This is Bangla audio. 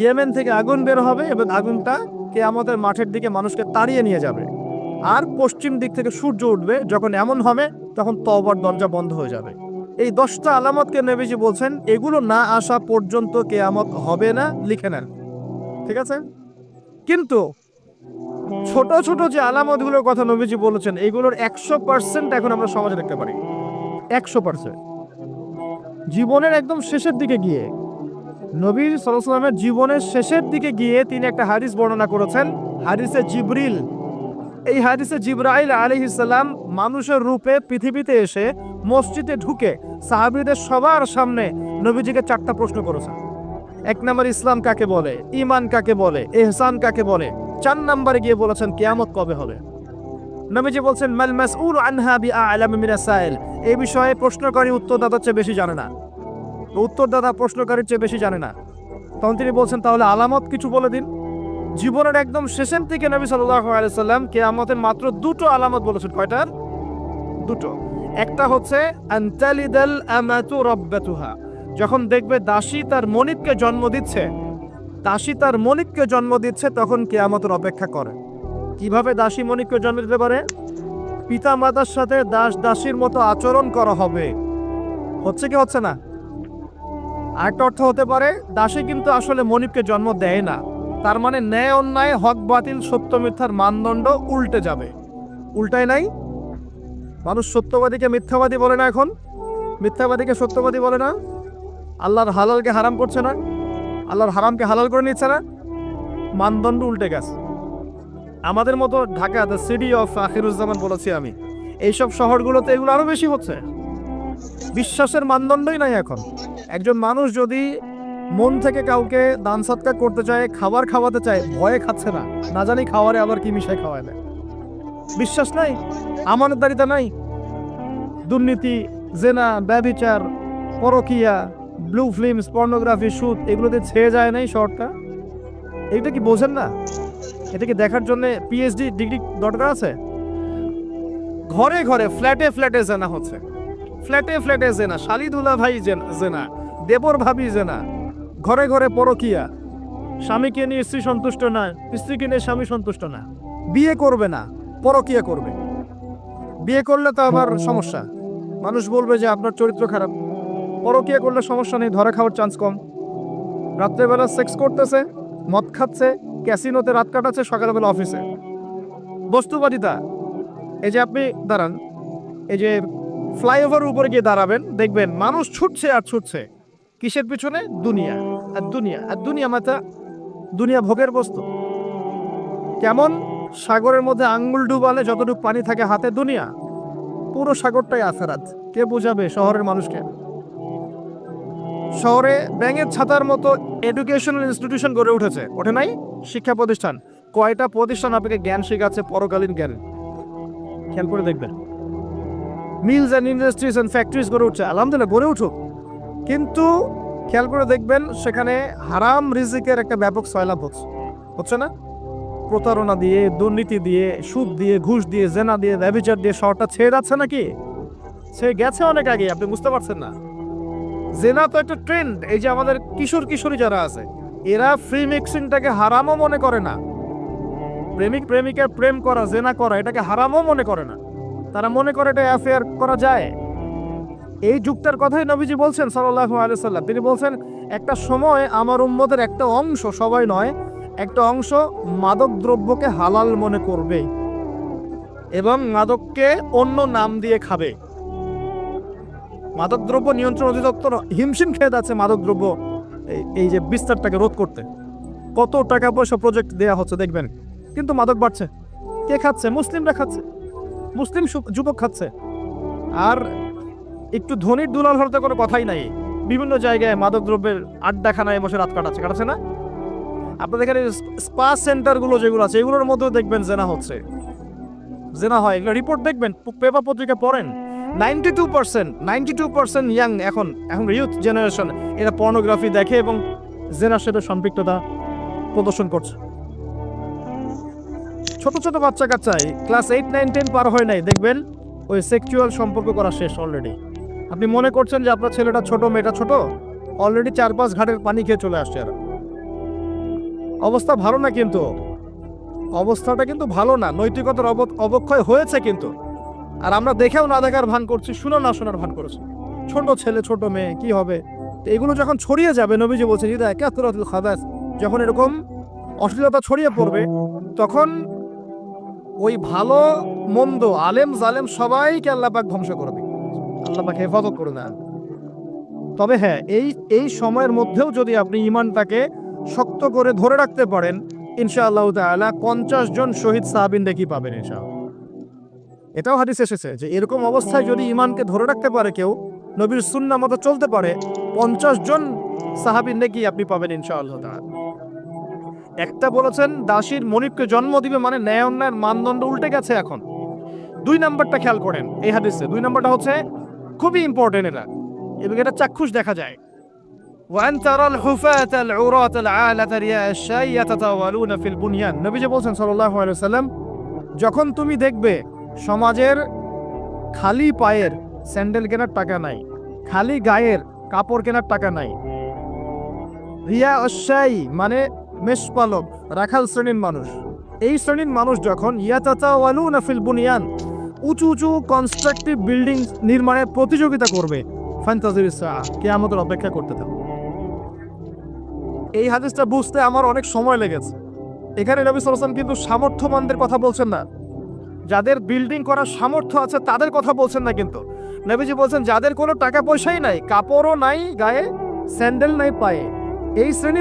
ইয়েমেন থেকে আগুন বের হবে এবং আগুনটা কিয়ামতের মাঠের দিকে মানুষকে তাড়িয়ে নিয়ে যাবে। আর পশ্চিম দিক থেকে সূর্য উঠবে, যখন এমন হবে তখন তওবার দরজা বন্ধ হয়ে যাবে। এই 10টা আলামতকে নবীজি বলছেন এগুলো না আসা পর্যন্ত কিয়ামত হবে না, লিখে নেন। ঠিক আছে? কিন্তু ছোট ছোট যে আলামতগুলোর কথা নবীজি বলেছেন এগুলোর 100% এখন আমরা সমাজে দেখতে পারি। 100%। জীবনের একদম শেষের দিকে গিয়ে, নবী সাল্লাল্লাহু আলাইহি ওয়াসাল্লামের জীবনের শেষের দিকে গিয়ে তিনি একটা হাদিস বর্ণনা করেছেন, হাদিসে জিবরিল। এই হাদিসে জিবরাইল আলাইহিস সালাম মানুষের রূপে পৃথিবীতে এসে মসজিদে ঢুকে সাহাবীদের সবার সামনে নবীজিকে 4টা প্রশ্ন করেছেন। 1 নম্বর ইসলাম কাকে বলে, ঈমান কাকে বলে, ইহসান কাকে বলে। 4 নম্বরে গিয়ে বলেছেন কিয়ামত কবে হবে। নবীজি বলছেন মাল মাসউল আনহা বিআ'লাম মিনাস সাইল। এই বিষয়ে প্রশ্নকারী উত্তরদাতার চেয়ে বেশি জানে না, উত্তরদাতা প্রশ্নকারীর চেয়ে বেশি জানে না। তখন তিনি বলছেন তাহলে আলামত কিছু বলে দিন। জীবনের একদম শেষের দিকে নবী সাল্লাল্লাহু আলাইহি সাল্লাম কিয়ামতের মাত্র 2টো আলামত বলেছেন। কয়টা? 2টো। একটা হচ্ছে আনতালিদাল আমাতু রাব্বাতুহা, যখন দেখবে দাসী তার মনিবকে জন্ম দিচ্ছে, দাসী তার মনিবকে জন্ম দিচ্ছে, তখন কিয়ামতের অপেক্ষা করে। কিভাবে দাসী মনিবকে জন্ম দিতে পারে? পিতা মাতার সাথে দাস দাসীর মতো আচরণ করা হবে। হচ্ছে কি হচ্ছে না? আরেকটা অর্থ হতে পারে দাসী কিন্তু আসলে মনিবকে জন্ম দেয় না, তার মানে ন্যায় অন্যায়, হক বাতিল, সত্য মিথ্যার মানদণ্ড উল্টে যাবে। উল্টায় নাই? মানুষ সত্যবাদীকে মিথ্যাবাদী বলে না, এখন মিথ্যাবাদীকে সত্যবাদী বলে না। আল্লাহর হালালকে হারাম করছে না, আল্লাহর হারামকে হালাল করে নিচ্ছে না। মানদণ্ড উল্টে গেছে। আমাদের মতো Dhaka, the city of Akhiruzzaman বলেছি আমি, এইসব শহরগুলোতে এগুলো আরো বেশি হচ্ছে। বিশ্বাসের মানদণ্ডই নাই এখন। একজন মানুষ যদি মন থেকে কাউকে দান সৎকার করতে চায়, খাবার খাওয়াতে চায়, ভয়ে খাচ্ছে না, না জানি খাওয়ারে আবার কি মিশায় খাওয়ায় দেয়। বিশ্বাস নাই, আমানতদারিতা নাই। দুর্নীতি, জেনা, ব্যভিচার, পরকিয়া, ব্লু ফিল্মস, পর্নোগ্রাফি, সুদ, এগুলোতে ছেয়ে যায় নাই শহরটা। এটা কি বোঝেন না? এটা কি দেখার জন্য পিএইচডি ডিগ্রি দরকার আছে? ঘরে ঘরে, ফ্ল্যাটে ফ্ল্যাটে জেনা হচ্ছে, ফ্ল্যাটে ফ্ল্যাটে জেনা, শালিদুলা ভাই জেনা, দেবর ভাবি জেনা, ঘরে ঘরে পরকিয়া। স্বামীকে নিয়ে স্ত্রী সন্তুষ্ট না, স্ত্রীকে নিয়ে স্বামী সন্তুষ্ট না, বিয়ে করবে না, পরকিয়া করবে। বিয়ে করলে তো আবার সমস্যা, মানুষ বলবে যে আপনার চরিত্র খারাপ। পরকিয়া করলে সমস্যা নেই, ধরা খাওয়ার চান্স কম। রাত্রেবেলা সেক্স করতেছে, মদ খাচ্ছে, ক্যাসিনোতে রাত কাটাচ্ছে, সকালবেলা অফিসে। বস্তুবাদিতা, এই যে আপনি দাঁড়ান, এই যে ফ্লাইওভার উপরে গিয়ে দাঁড়াবেন, দেখবেন মানুষ ছুটছে আর ছুটছে কিসের পিছনে? দুনিয়া আর দুনিয়া আর দুনিয়া। মাথা দুনিয়া ভোগের বস্তু। কেমন? সাগরের মধ্যে আঙ্গুল ডুবালে যতটুকু পানি থাকে হাতে, দুনিয়া। পুরো সাগরটাই আখেরাত। কে বোঝাবে শহরের মানুষকে? শহরে ব্যাঙের ছাতার মতো এডুকেশনাল ইনস্টিটিউশন গড়ে উঠেছে, ওঠে নাই? শিক্ষা প্রতিষ্ঠান। কয়টা প্রতিষ্ঠান আপনাকে জ্ঞান শেখাচ্ছে, পরকালীন জ্ঞান? খেয়াল করে দেখবেন। Mills and industries and factories গড়ে উঠছে, আলহামদুলিল্লাহ গড়ে উঠুক, কিন্তু খেয়াল করে দেখবেন সেখানে হারাম রিজিকের একটা ব্যাপক সয়লাভ হচ্ছে না? প্রতারণা দিয়ে, দুর্নীতি দিয়ে, সুদ দিয়ে, ঘুষ দিয়ে, জেনা দিয়ে, ব্যভিচার দিয়ে শহরটা ছেয়ে যাচ্ছে নাকি? ছেয়ে গেছে অনেক আগে, আপনি বুঝতে পারছেন না। জেনা তো একটা ট্রেন্ড। এই যে আমাদের কিশোর কিশোরী যারা আছে, এরা ফ্রি মিক্সিংটাকে হারামও মনে করে না। প্রেমিক প্রেমিকার প্রেম করা, জেনা করা, এটাকে হারামও মনে করে না। তারা মনে করে এটা অ্যাফেয়ার করা যায়। এই যুগটার কথাই নবীজি বলছেন সাল্লাল্লাহু আলাইহি সাল্লাম। তিনি বলছেন একটা সময় আমার উম্মতের একটা অংশ, সবাই নয়, একটা অংশ মাদক দ্রব্যকে হালাল মনে করবে এবং মাদককে অন্য নাম দিয়ে খাবে। মাদক দ্রব্য নিয়ন্ত্রণ অধিদপ্তর হিমশিম খেয়ে যাচ্ছে মাদক দ্রব্য এই যে বিস্তারটাকে রোধ করতে। কত টাকা পয়সা প্রজেক্ট দেয়া হচ্ছে দেখবেন, কিন্তু মাদক বাড়ছে। কে খাচ্ছে? মুসলিমরা খাচ্ছে, মুসলিম যুবক খাচ্ছে। আর একটু ধনির দুলাল হতে কোনো কথাই নাই। বিভিন্ন জায়গায় মাদক দ্রব্যের আড্ডাখানায় বসে রাত কাটাচ্ছে না? আপনাদের এখানে স্পা সেন্টারগুলো যেগুলো আছে, এগুলোর মধ্যেও দেখবেন জেনা হচ্ছে, জেনা হয়। এগুলো রিপোর্ট দেখবেন, পেপার পত্রিকা পড়েন। 92% ইয়াং, এখন ইউথ জেনারেশন, এরা পর্নোগ্রাফি দেখে এবং জেনার সাথে সম্পৃক্ততা প্রদর্শন করছে। ছোট ছোট বাচ্চা কাচ্চাই ক্লাস 8, 9, 10 পার হয় নাই, দেখবেন ওই সেক্সুয়াল সম্পর্ক করা শেষ অলরেডি। আপনি মনে করছেন যে আপনার ছেলেটা ছোট, মেয়েটা ছোট, অলরেডি 4-5 ঘাটের পানি খেয়ে চলে আসছে এরা। অবস্থা ভালো না, কিন্তু অবস্থাটা কিন্তু ভালো না, নৈতিকতার অবক্ষয় হয়েছে কিন্তু। আর আমরা দেখেও না দেখার ভান করছি, শুনো না শোনার ভান করছি। ছোট ছেলে ছোট মেয়ে কি হবে? তো এগুলো যখন ছড়িয়ে যাবে, নবীজি বলছেন ইদা কাসরাতুল খাবাস, যখন এরকম অশ্লীলতা ছড়িয়ে পড়বে, তখন ওই ভালো মন্দ আলেম জালেম সবাইকে আল্লাহ পাক ধ্বংস করবে, আল্লাহ পাক হেফাজত করে না। তবে হ্যাঁ, এই সময়ের মধ্যেও যদি আপনি ঈমানটাকে শক্ত করে ধরে রাখতে পারেন, ইনশাআল্লাহ তাআলা 50 জন শহীদ সাহাবীন দেখি পাবেন ইনশাআল্লাহ। এটাও হাদিস এসেছে যে এরকম অবস্থায় যদি ঈমানকে ধরে রাখতে পারে কেউ, নবীর সুন্নাহ মতো চলতে পারে, 50 জন সাহাবীর নেকি আপনি পাবেন ইনশাআল্লাহ তাআলা। একটা বলেছেন দাসীর মনিবকে জন্ম দিবে, মানে ন্যায় অন্যায়ের মানদণ্ড উল্টে গেছে এখন। 2 নাম্বারটা খেয়াল করেন এই হাদিসে, 2 নাম্বারটা হচ্ছে খুবই ইম্পর্টেন্ট এটা, এবং এটা চাক্ষুষ দেখা যায়। وأن ترى الحفاة العراة العالة رياء الشاي يتطاولون في البنيان, নবীজি বলছেন সাল্লাল্লাহু আলাইহি ওয়াসাল্লাম, যখন তুমি দেখবে সমাজের খালি পায়ের স্যান্ডেল কেনার টাকা নাই, খালি গায়ের কাপড় কেনার টাকা নাই, রিয়া অশ্বাই মানে মেষপালক রাখাল শ্রেণীর মানুষ, এই শ্রেণীর মানুষ যখন ইয়াতাতাওয়ালুনা ফিল বুনিয়ান, উঁচু উঁচু কনস্ট্রাকটিভ বিল্ডিং নির্মাণের প্রতিযোগিতা করবে, ফান্তাজিরিস সাআ, কিয়ামতের অপেক্ষা করতে থাকো। এই হাদিসটা বুঝতে আমার অনেক সময় লেগেছে। এখানে নবী সাল্লাল্লাহু আলাইহি ওয়াসাল্লাম কিন্তু সামর্থ্যবানদের কথা বলছেন না, যাদের বিল্ডিং করার সামর্থ্য আছে তাদের কথা বলছেন না, কিন্তু নবীজি বলছেন যাদের কোনো টাকা পয়সাই নাই, কাপড়ও নাই গায়ে, স্যান্ডেল নাই পায়ে, এই শ্রেণীর